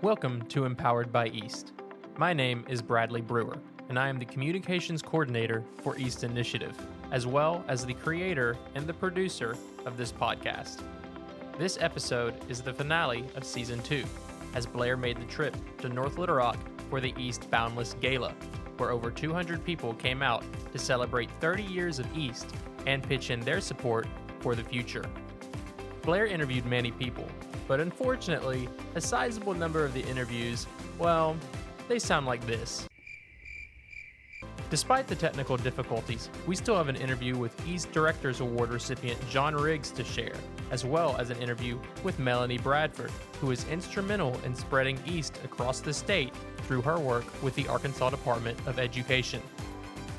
Welcome to Empowered by East. My name is Bradley Brewer, and I am the Communications Coordinator for East Initiative, as well as the creator and the producer of this podcast. This episode is the finale of Season 2, as Blair made the trip to North Little Rock for the East Boundless Gala, where over 200 people came out to celebrate 30 years of East and pitch in their support for the future. Blair interviewed many people, but unfortunately, a sizable number of the interviews, well, they sound like this. Despite the technical difficulties, we still have an interview with East Directors Award recipient John Riggs to share, as well as an interview with Melanie Bradford, who is instrumental in spreading East across the state through her work with the Arkansas Department of Education.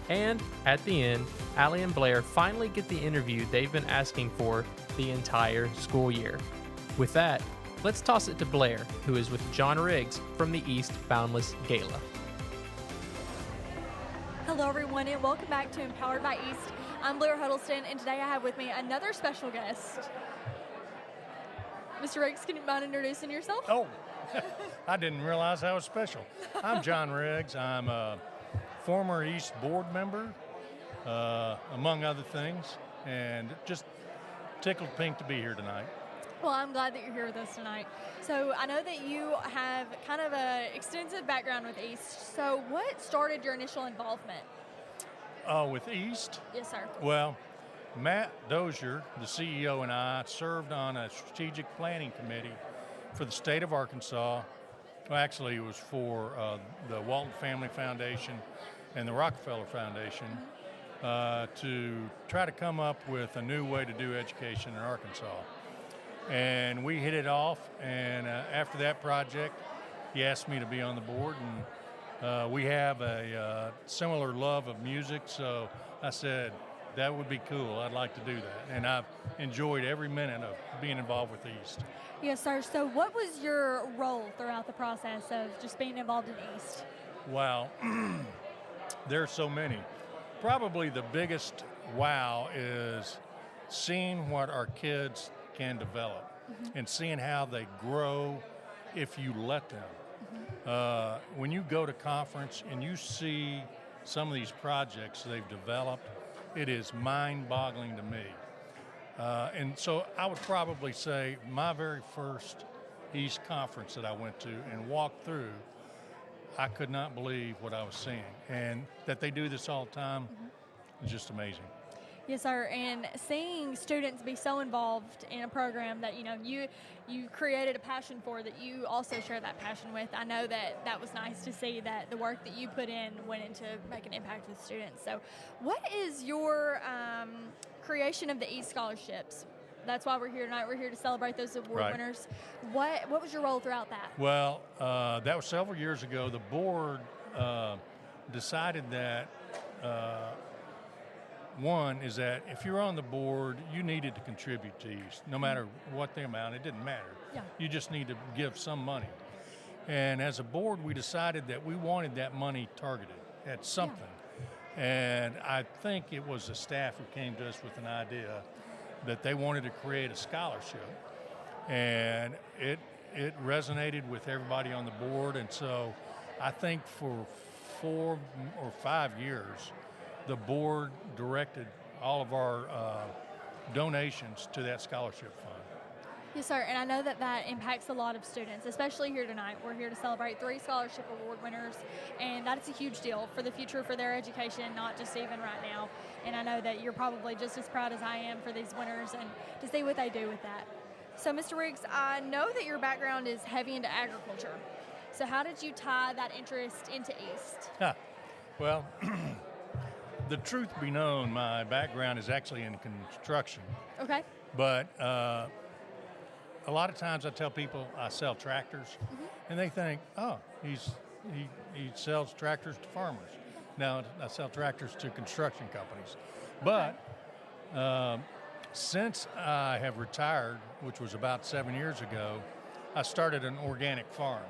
And at the end, Allie and Blair finally get the interview they've been asking for the entire school year. With that, let's toss it to Blair, who is with John Riggs from the East Boundless Gala. Hello everyone and welcome back to Empowered by East. I'm Blair Huddleston and today I have with me another special guest. Mr. Riggs, can you mind introducing yourself? Oh, I didn't realize I was special. I'm John Riggs. I'm a former East board member, among other things, and just tickled pink to be here tonight. Well, I'm glad that you're here with us tonight. So I know that you have kind of an extensive background with East. So what started your initial involvement? With East? Yes, sir. Well, Matt Dozier, the CEO, and I served on a strategic planning committee for the state of Arkansas. Well, actually, it was for the Walton Family Foundation and the Rockefeller Foundation to try to come up with a new way to do education in Arkansas. And we hit it off, and after that project, he asked me to be on the board, and we have a similar love of music, so I said, that would be cool, I'd like to do that. And I've enjoyed every minute of being involved with East. Yes, sir. So what was your role throughout the process of just being involved in East? Wow, there's so many. Probably the biggest wow is seeing what our kids can develop and seeing how they grow if you let them. When you go to conference and you see some of these projects they've developed, it is mind-boggling to me. And so I would probably say my very first East conference that I went to and walked through, I could not believe what I was seeing. And that they do this all the time is just amazing. Yes, sir. And seeing students be so involved in a program that, you created a passion for, that you also share that passion with. I know that was nice to see that the work that you put in went into making an impact with students. So what is your creation of the East Scholarships? That's why we're here tonight. We're here to celebrate those award winners. What was your role throughout that? Well, that was several years ago. The board decided that one is that if you're on the board, you needed to contribute to East, no matter what the amount, it didn't matter. Yeah. You just need to give some money. And as a board, we decided that we wanted that money targeted at something. Yeah. And I think it was the staff who came to us with an idea that they wanted to create a scholarship. And it resonated with everybody on the board. And so I think for 4 or 5 years, the board directed all of our donations to that scholarship fund. Yes, sir, and I know that impacts a lot of students, especially here tonight. We're here to celebrate 3 scholarship award winners, and that's a huge deal for the future, for their education, not just even right now. And I know that you're probably just as proud as I am for these winners and to see what they do with that. So, Mr. Riggs, I know that your background is heavy into agriculture. So how did you tie that interest into East? Well, the truth be known, my background is actually in construction. Okay. But a lot of times I tell people I sell tractors, and they think, oh, he sells tractors to farmers. No, I sell tractors to construction companies. Okay. But since I have retired, which was about 7 years ago, I started an organic farm.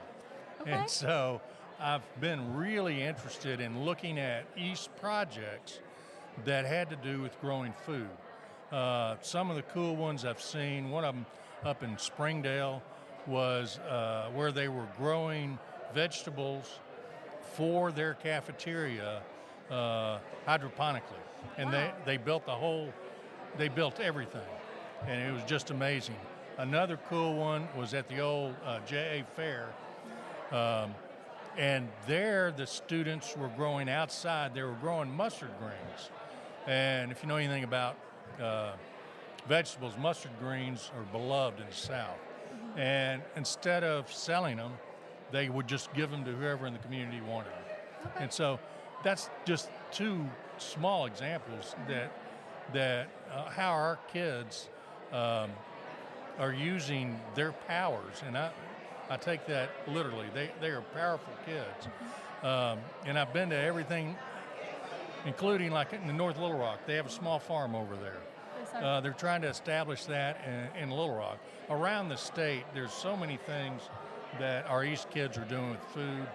Okay. And so I've been really interested in looking at East projects that had to do with growing food. Some of the cool ones I've seen, one of them up in Springdale was where they were growing vegetables for their cafeteria hydroponically. And Wow. they built everything. And it was just amazing. Another cool one was at the old JA Fair. And there the students were growing outside. They were growing mustard greens. And if you know anything about vegetables, mustard greens are beloved in the South. And instead of selling them, they would just give them to whoever in the community wanted them. Okay. And so that's just two small examples that how our kids are using their powers. And I take that literally. They are powerful kids. And I've been to everything, including like in the North Little Rock. They have a small farm over there. Yes, sir. They're trying to establish that in Little Rock. Around the state, there's so many things that our East kids are doing with food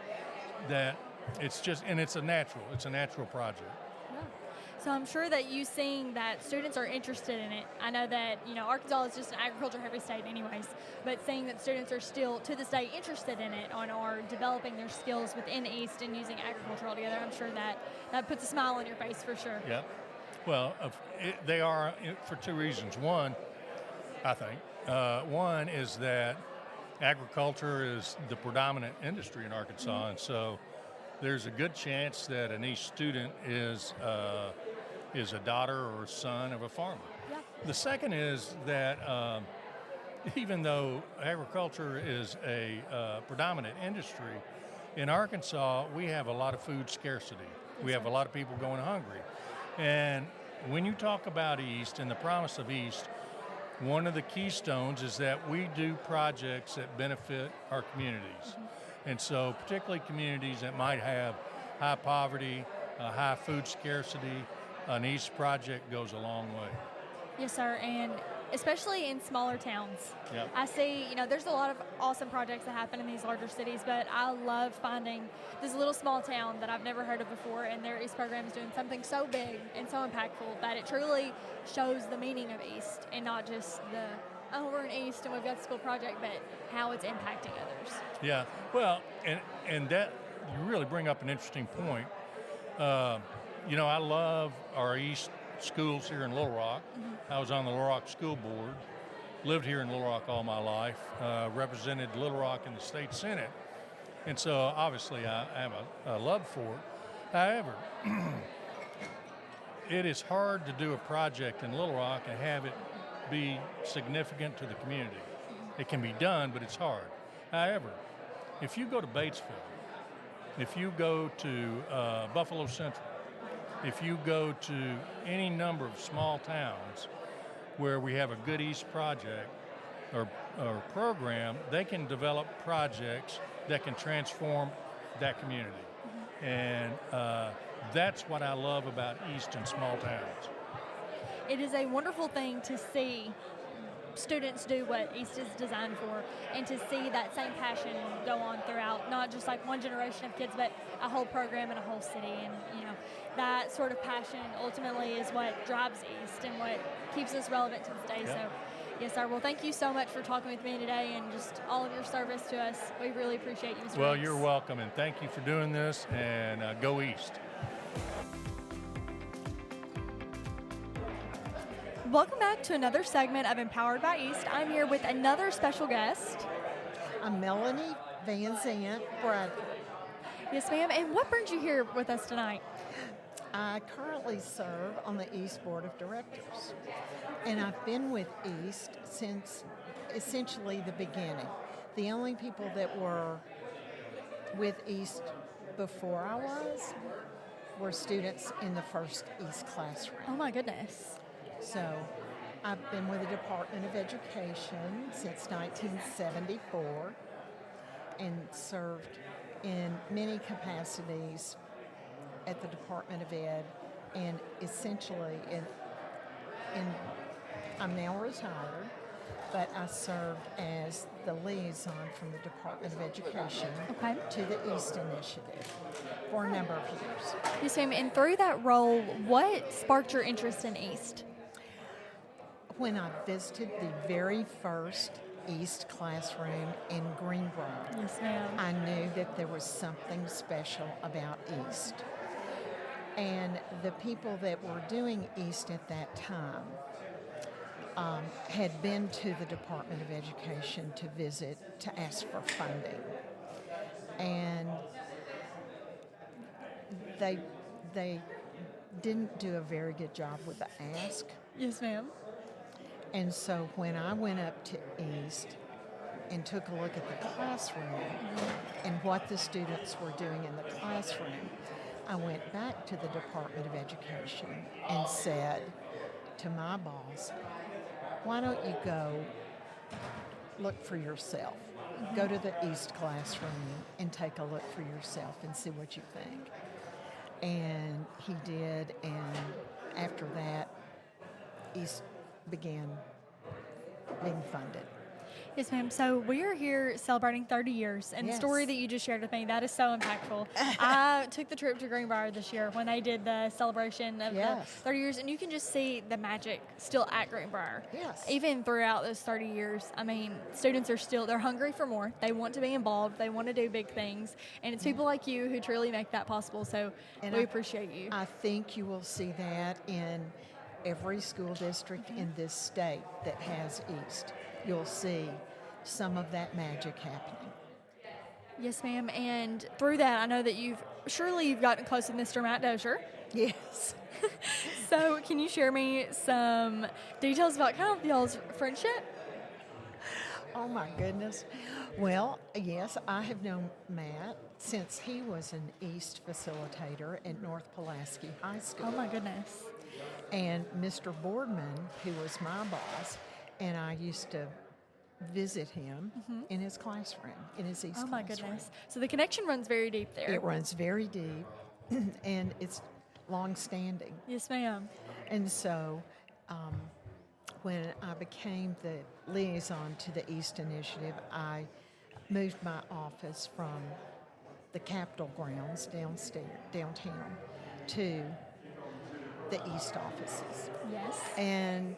that it's just, and it's a natural project. Yeah. So I'm sure that you seeing that students are interested in it. I know that, Arkansas is just an agriculture-heavy state anyways, but seeing that students are still, to this day, interested in it and are developing their skills within East and using agriculture altogether, I'm sure that puts a smile on your face for sure. Yeah. Well, they are for two reasons. One, I think, one is that agriculture is the predominant industry in Arkansas, and so there's a good chance that an East student is a daughter or son of a farmer. Yeah. The second is that even though agriculture is a predominant industry, in Arkansas we have a lot of food scarcity. We have a lot of people going hungry. And when you talk about East and the promise of East, one of the keystones is that we do projects that benefit our communities. And so particularly communities that might have high poverty, high food scarcity, an East project goes a long way. Yes, sir, and especially in smaller towns. Yep. I see, there's a lot of awesome projects that happen in these larger cities, but I love finding this little small town that I've never heard of before, and their East program is doing something so big and so impactful that it truly shows the meaning of East and not just we're in East and we've got a school project, but how it's impacting others. Yeah, well, and that, you really bring up an interesting point. I love our East schools here in Little Rock. I was on the Little Rock School Board, lived here in Little Rock all my life, represented Little Rock in the state senate, and so obviously I have a love for it. However, it is hard to do a project in Little Rock and have it be significant to the community. It can be done, but it's hard. However, if you go to Batesville, if you go to Buffalo Central, if you go to any number of small towns where we have a good East project or program, they can develop projects that can transform that community. And that's what I love about East and small towns. It is a wonderful thing to see students do what East is designed for, and to see that same passion go on throughout not just like one generation of kids, but a whole program and a whole city. And that sort of passion ultimately is what drives East and what keeps us relevant to this day. Yep. So yes, sir. Well, thank you so much for talking with me today and just all of your service to us. We really appreciate you, Mr. Well, Riggs. you're welcome, and thank you for doing this, and go East. Welcome back to another segment of Empowered by East. I'm here with another special guest. I'm Melanie Van Zant Bradford. Yes, ma'am. And what brings you here with us tonight? I currently serve on the East Board of Directors, and I've been with East since essentially the beginning. The only people that were with East before I was were students in the first East classroom. Oh, my goodness. So I've been with the Department of Education since 1974 and served in many capacities at the Department of Ed, and essentially I'm now retired, but I served as the liaison from the Department of Education to the East Initiative for a number of years. Yes, ma'am. And through that role, what sparked your interest in East? When I visited the very first East classroom in Greenbrier, Yes, ma'am. I knew that there was something special about East. And the people that were doing East at that time had been to the Department of Education to visit to ask for funding. And they didn't do a very good job with the ask. Yes, ma'am. And so when I went up to East and took a look at the classroom and what the students were doing in the classroom, I went back to the Department of Education and said to my boss, why don't you go look for yourself? Go to the East classroom and take a look for yourself and see what you think. And he did, and after that, East began being funded. Yes, ma'am. So we are here celebrating 30 years, and Yes. the story that you just shared with me, that is so impactful. I took the trip to Greenbrier this year when they did the celebration of Yes. the 30 years, and you can just see the magic still at Greenbrier. Yes. Even throughout those 30 years, I mean, students are still, they're hungry for more. They want to be involved. They want to do big things, and it's people like you who truly make that possible, so And we I- appreciate you. I think you will see that in every school district in this state that has East. You'll see some of that magic happening. Yes, ma'am. And through that, I know that you've gotten close with Mr. Matt Dozier. Yes. So, can you share me some details about kind of y'all's friendship? Oh my goodness. Well, yes, I have known Matt since he was an East facilitator at North Pulaski High School. Oh my goodness. And Mr. Boardman, who was my boss, and I used to visit him in his classroom, in his East Oh my classroom. goodness. So the connection runs very deep there. It runs very deep, and it's long-standing. Yes, ma'am. And so when I became the liaison to the East Initiative, I moved my office from the Capitol grounds downtown to the East offices. Yes. And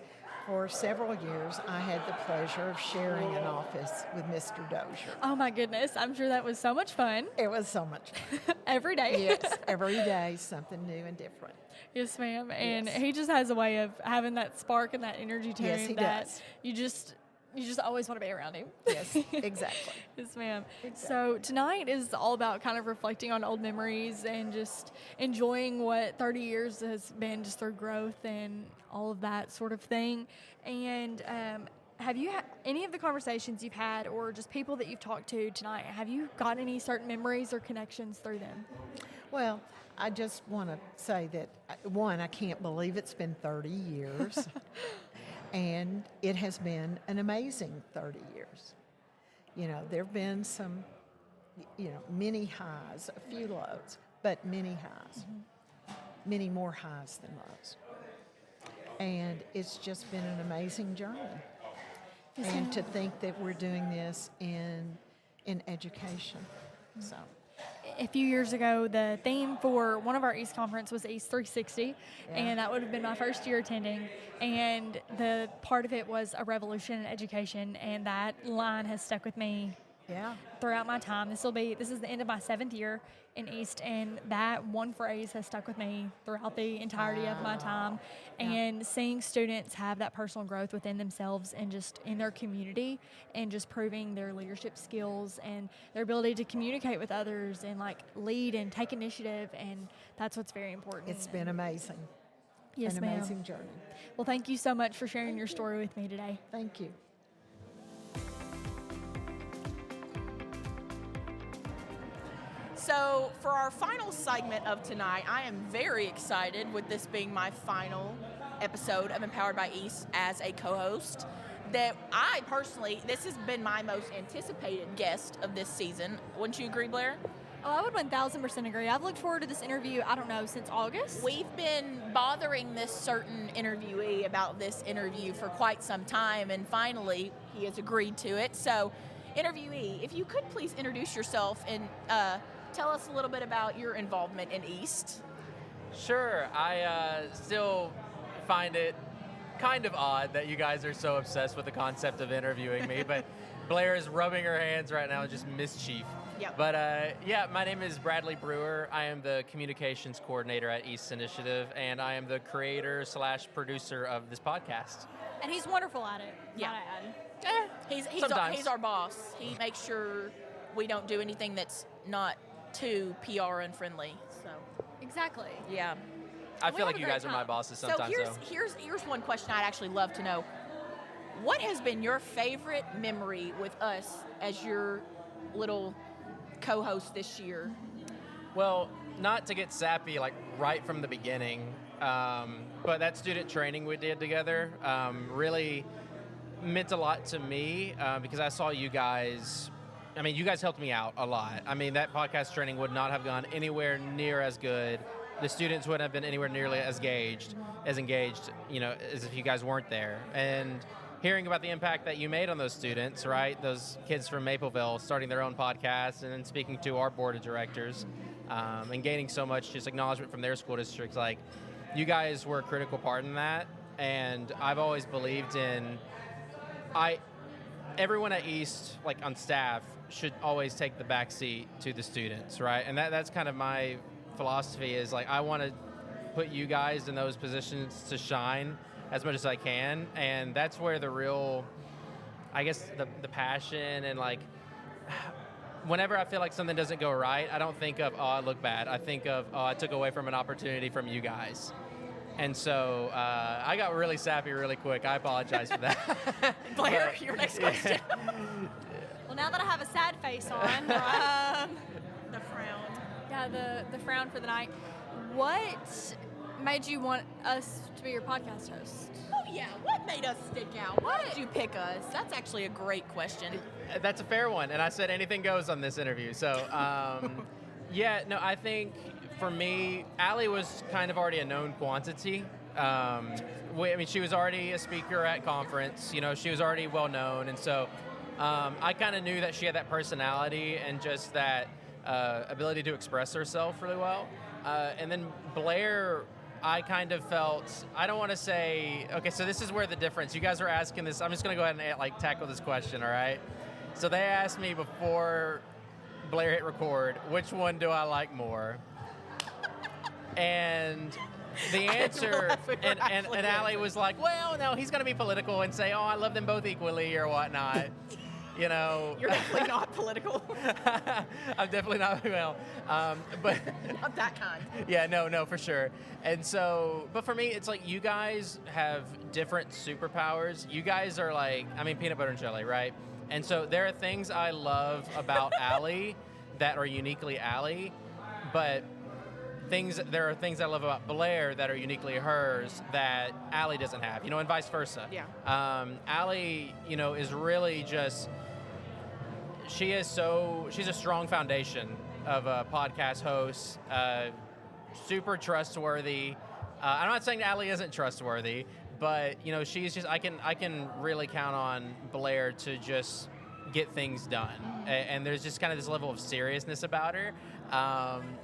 for several years, I had the pleasure of sharing an office with Mr. Dozier. Oh my goodness. I'm sure that was so much fun It was so much fun. every day. Yes, every day something new and different. Yes, ma'am. And Yes. he just has a way of having that spark and that energy to Yes, him he that does. you just always want to be around him. Yes, exactly. Yes, ma'am. Exactly. So tonight is all about kind of reflecting on old memories and just enjoying what 30 years has been just through growth and all of that sort of thing. And have you had any of the conversations you've had or just people that you've talked to tonight, have you got any certain memories or connections through them? Well, I just want to say that, one, I can't believe it's been 30 years. And it has been an amazing 30 years. You know, there have been some, many highs, a few lows, but many highs, many more highs than lows. And it's just been an amazing journey. Yes, And ma'am. to think that we're doing this in education. So, A few years ago, the theme for one of our East Conference was East 360, and that would have been my first year attending. And the part of it was a revolution in education, and that line has stuck with me yeah. throughout my time. This is the end of my 7th year in East, and that one phrase has stuck with me throughout the entirety of my time. Yeah. And seeing students have that personal growth within themselves and just in their community, and just proving their leadership skills and their ability to communicate with others and like lead and take initiative, and that's what's very important. It's been amazing. Yes, An ma'am. amazing journey. Well, thank you so much for sharing your story with me today. Thank you. So, for our final segment of tonight, I am very excited with this being my final episode of Empowered by East as a co-host. That I personally, this has been my most anticipated guest of this season. Wouldn't you agree, Blair? Oh, I would 1,000% agree. I've looked forward to this interview, I don't know, since August. We've been bothering this certain interviewee about this interview for quite some time, and finally he has agreed to it. So, interviewee, if you could please introduce yourself and tell us a little bit about your involvement in East. Sure. I still find it kind of odd that you guys are so obsessed with the concept of interviewing me, but Blair is rubbing her hands right now, just mischief. Yep. But my name is Bradley Brewer. I am the communications coordinator at East Initiative, and I am the creator/producer of this podcast. And he's wonderful at it. Yeah. Might I add. He's our boss. He makes sure we don't do anything that's not too PR unfriendly. So Exactly. yeah. I We feel have like a you great guys are my time. bosses So sometimes, here's one question I'd actually love to know. What has been your favorite memory with us as your little co-host this year? Well, not to get sappy, like right from the beginning, but that student training we did together really meant a lot to me because I saw you guys. I mean, you guys helped me out a lot. I mean, that podcast training would not have gone anywhere near as good. The students wouldn't have been anywhere nearly as engaged, as if you guys weren't there. And hearing about the impact that you made on those students, right? Those kids from Mapleville starting their own podcast and then speaking to our board of directors and gaining so much just acknowledgement from their school districts. Like, you guys were a critical part in that. And I've always believed in, everyone at East, like on staff, should always take the back seat to the students, right? And that's kind of my philosophy is like, I want to put you guys in those positions to shine as much as I can, and that's where the real, I guess, the passion and like, whenever I feel like something doesn't go right, I don't think of, oh, I look bad. I think of, oh, I took away from an opportunity from you guys. And so I got really sappy really quick. I apologize for that. Blair, your next question. Well, now that I have a sad face on, The frown. yeah, the frown for the night. What made you want us to be your podcast host? Oh yeah, what made us stick out? Why did you pick us? That's actually a great question. That's a fair one, and I said anything goes on this interview. So, I think for me, Allie was kind of already a known quantity. She was already a speaker at conference. She was already well known, and so I kind of knew that she had that personality and just that ability to express herself really well. And then Blair, I kind of felt, I don't want to say, okay, so this is where the difference, you guys are asking this, I'm just going to go ahead and tackle this question, all right? So they asked me before Blair hit record, which one do I like more? And the answer, and Allie was like, well, no, he's going to be political and say, oh, I love them both equally or whatnot. You're definitely not political. I'm definitely not, but Not that kind. yeah, no, for sure. And so, but for me, it's like you guys have different superpowers. You guys are like, peanut butter and jelly, right? And so there are things I love about Allie that are uniquely Allie, but there are things I love about Blair that are uniquely hers that Allie doesn't have, and vice versa. Yeah. Allie, is really just, she's a strong foundation of a podcast host, super trustworthy. I'm not saying Allie isn't trustworthy, but she's just, I can really count on Blair to just get things done. And there's just kind of this level of seriousness about her.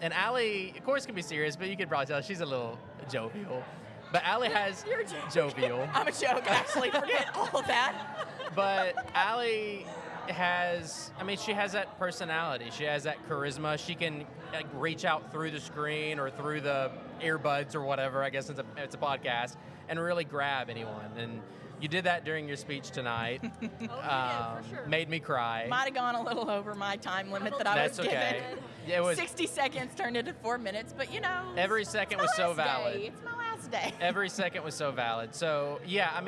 And Allie, of course, can be serious, but you could probably tell she's a little jovial. But Allie has You're jovial. I'm a joke, actually. Forget all of that. But Allie has, she has that personality. She has that charisma. She can reach out through the screen or through the earbuds or whatever, I guess it's a podcast, and really grab anyone. And you did that during your speech tonight. For sure. Made me cry. Might have gone a little over my time limit that I That's was okay. given. Yeah, it was 60 seconds turned into 4 minutes, but every second was so valid. It's my last day. Every second was so valid. So, yeah,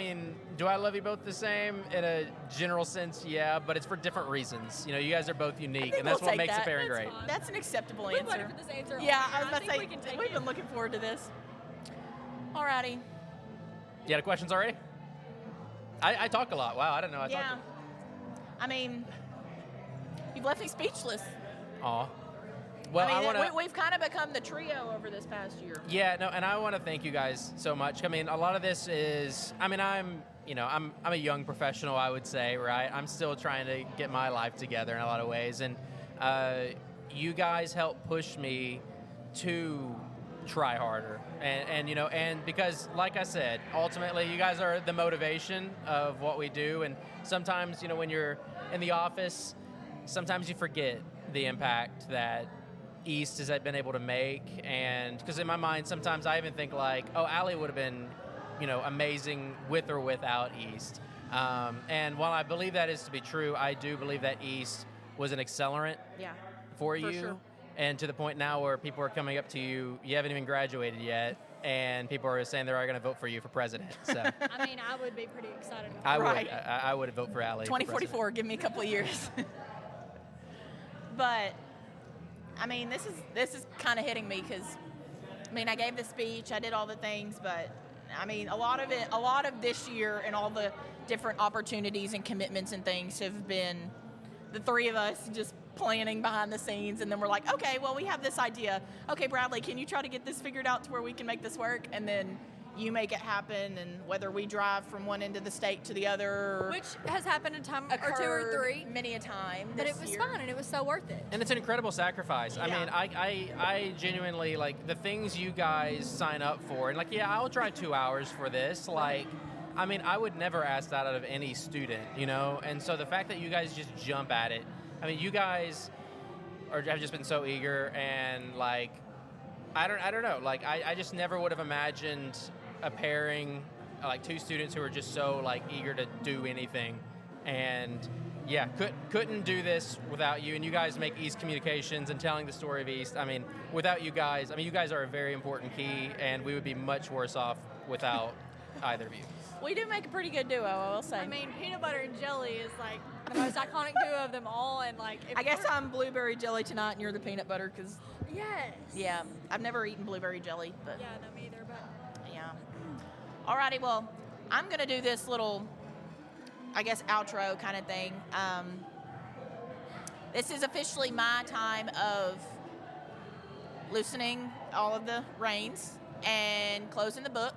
do I love you both the same? In a general sense, yeah, but it's for different reasons. You guys are both unique, and that's what makes it very great. That's an acceptable We answer. voted for this answer. Yeah, all I was year. about to think say, we can take we've it. been looking forward to this. Alrighty. You had questions already? I talk a lot. Wow, I didn't know I Yeah. talked. You've left me speechless. Aw. Well, I want to... we've kind of become the trio over this past year. Yeah, no, and I want to thank you guys so much. A lot of this is... I'm a young professional, I would say, right? I'm still trying to get my life together in a lot of ways, and you guys help push me to try harder. And because, like I said, ultimately you guys are the motivation of what we do. And sometimes, when you're in the office, sometimes you forget the impact that East has been able to make. And because in my mind, sometimes I even think like, oh, Allie would have been, amazing with or without East. And while I believe that is to be true, I do believe that East was an accelerant for you. Sure. And to the point now where people are coming up to you, you haven't even graduated yet, and people are saying they're going to vote for you for president. So I mean, I would be pretty excited about I would vote for Allie. 2044, give me a couple of years. But, I mean, this is kind of hitting me because, I gave the speech, I did all the things, but, a lot of this year and all the different opportunities and commitments and things have been the three of us just planning behind the scenes, and then we're like, okay, well, we have this idea. Okay, Bradley, can you try to get this figured out to where we can make this work? And then you make it happen, and whether we drive from one end of the state to the other, which has happened a time or two or three, many a time. But it was fun, and it was so worth it. And it's an incredible sacrifice. Yeah. I genuinely, like, the things you guys sign up for, and, like, I'll drive 2 hours for this, like, I would never ask that out of any student, And so the fact that you guys just jump at it, you guys have just been so eager, and, like, I don't know. Like, I just never would have imagined a pairing, like, two students who are just so, like, eager to do anything. And, couldn't do this without you. And you guys make East Communications and telling the story of East. Without you guys, you guys are a very important key, and we would be much worse off without either of you. We do make a pretty good duo, I will say. Peanut butter and jelly is, like, the most iconic duo of them all, and, like... I guess I'm blueberry jelly tonight, and you're the peanut butter, because... Yes. Yeah, I've never eaten blueberry jelly, but... Yeah, no, me either, but... Yeah. Alrighty, well, I'm going to do this little, I guess, outro kind of thing. This is officially my time of loosening all of the reins and closing the book.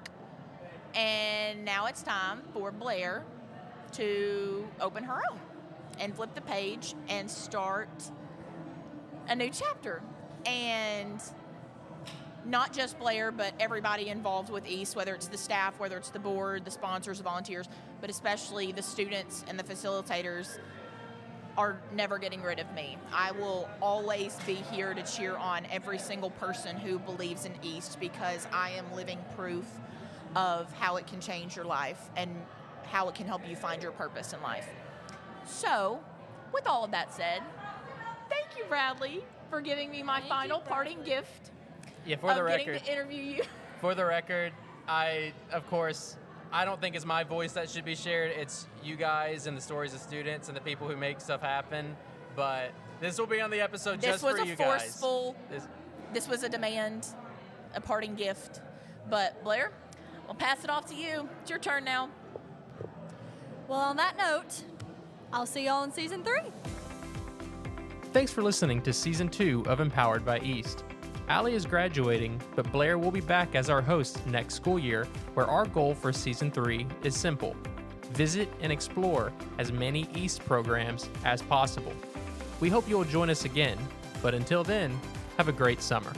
And now it's time for Blair to open her own and flip the page and start a new chapter. And not just Blair, but everybody involved with East, whether it's the staff, whether it's the board, the sponsors, the volunteers, but especially the students and the facilitators are never getting rid of me. I will always be here to cheer on every single person who believes in East, because I am living proof of how it can change your life and how it can help you find your purpose in life. So, with all of that said, thank you, Bradley, for giving me my final parting gift. Yeah, for the record, getting to interview you. For the record, I don't think it's my voice that should be shared. It's you guys and the stories of students and the people who make stuff happen. But this will be on the episode just for you guys. This was a demand, a parting gift. But Blair, I'll pass it off to you. It's your turn now. Well, on that note, I'll see y'all in Season 3. Thanks for listening to Season 2 of Empowered by East. Allie is graduating, but Blair will be back as our host next school year, where our goal for Season 3 is simple: visit and explore as many East programs as possible. We hope you'll join us again, but until then, have a great summer.